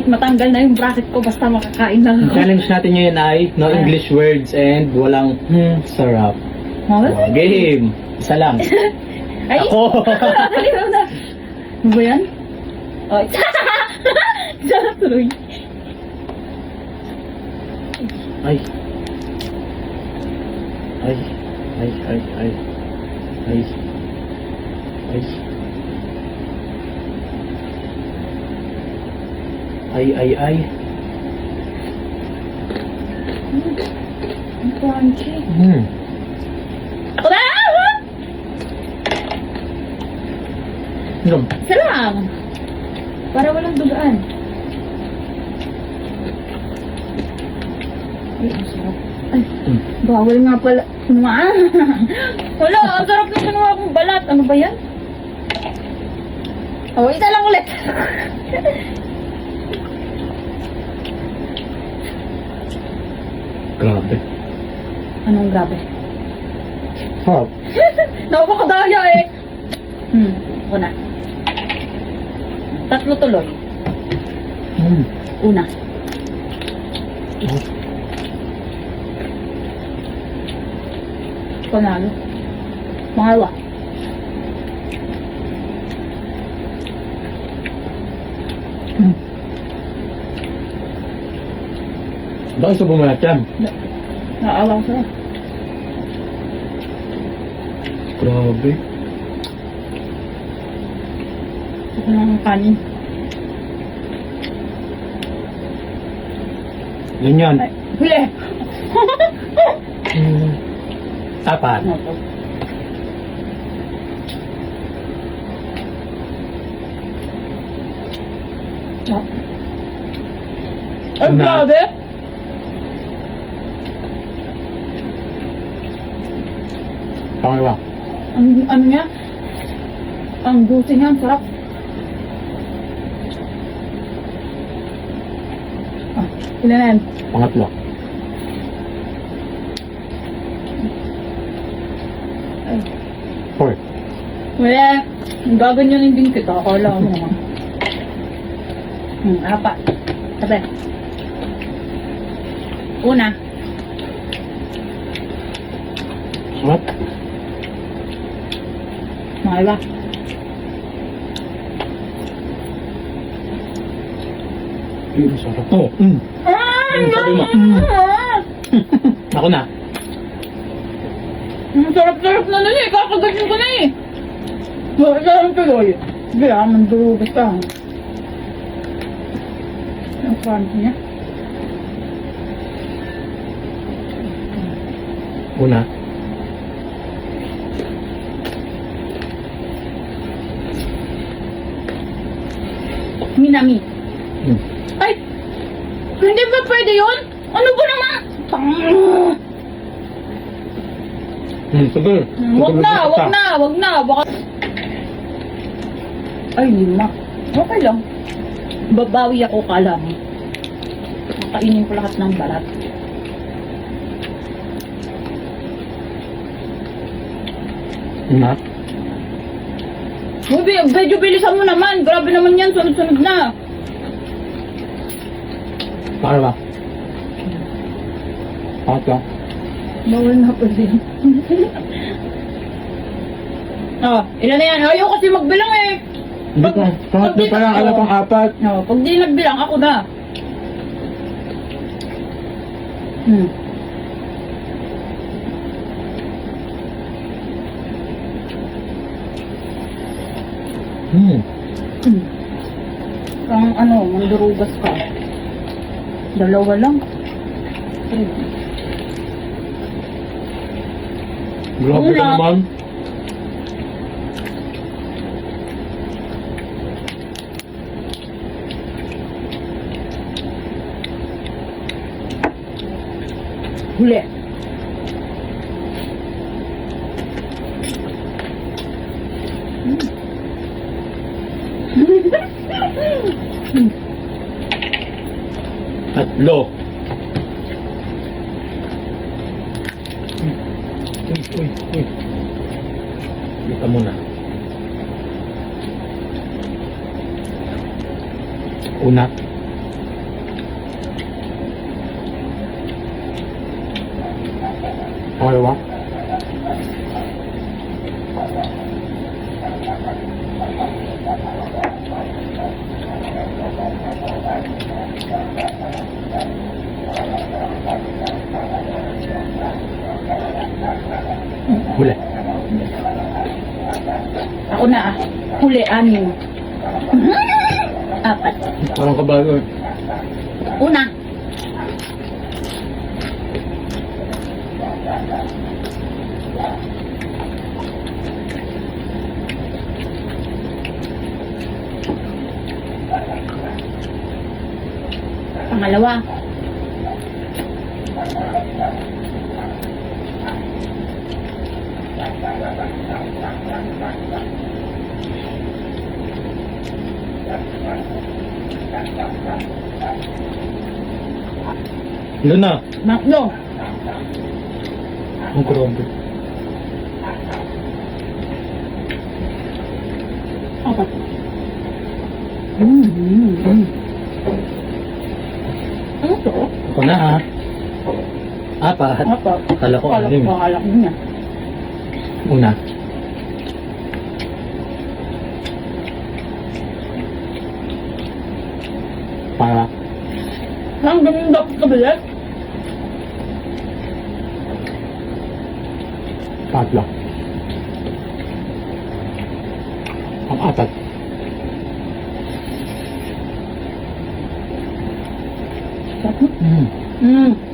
matanggal na yung bracket ko basta makakain lang Ang ako. challenge natin ngayon ay no English words and walang sarap. Mama, Game! Isa lang. ay, Ako! halinaw na. Ano ba yan? Ay, sarap tuloy. Ay. Ay. Ay, ay, ay. Ay. Ay. Ay, ay, ay. Ang crunchy. Ako na! Ano? Isa lang. Para walang dugaan. Ay, ang sarap. Ay, bawal nga pala. Wala, ang sarap na sinuha kong balat. Ano ba yan? Oh, isa lang ulit. Grabe. Anong grabe? Sarap. Napakadaya eh. Ako na. Tatlo tuloy. Una. Panalo. Pangalawa. Bakit sa bumalat yan? Naawa ko. Grabe. Ito na ang kanin. Ganyan. Ay, huli! Apat. Ano to? Ah. Ay, Una. grabe! Pangalawa. Ang ano niya? Ang juicy niya, ang sarap. Ah, ilan na yan? Pangatlo. Ay. 4. Wala. Gaganyanin din kita. Akala mo. Apat. Sabi. Una. What? Makaiba. Yung sarap. Oh. Sabi mo. Ako na. Ang sarap-sarap na nun eh. Kakagasyon ko na eh. Sarap tuloy. Sige ah, manduro basta. Ang crunchy niya. Una. Minami. Ay! Hindi ba pwede yun? Ano ba naman? Sige. Wag na. Baka... Ay, 5. Okay lang. Babawi ako kala mo. Makainin ko lahat ng balat. Una. Uy, medyo bilisan mo naman. Grabe naman yan. Sunod-sunod na. Pangalawa. Pangatlo. Bawal na pa din. Oh, ilan na yan? Ayaw kasi magbilang eh. Hindi ko. Pangatlo pa lang. Alam pang 4. Oh, pag di nagbilang, ako na. Ang ano, mandurugas ka. 2 lang. Grabe ka Una. naman. Huli. Tatlo. Uy. Kita mo na. Una. Pangalawa? Huli. Ako na ah. Huli, 6. Apat. Parang kabago. Una. Pangalawa. Doon na. Makdo. Ang grabe. Apat. Ano to? Ako na ha. Apat. Apat. Kala ko anim. Kala ko niya. Una. Para. Ang ganda ka bilat. Tatlo. Ang apat. Sarap. Mm. Mm.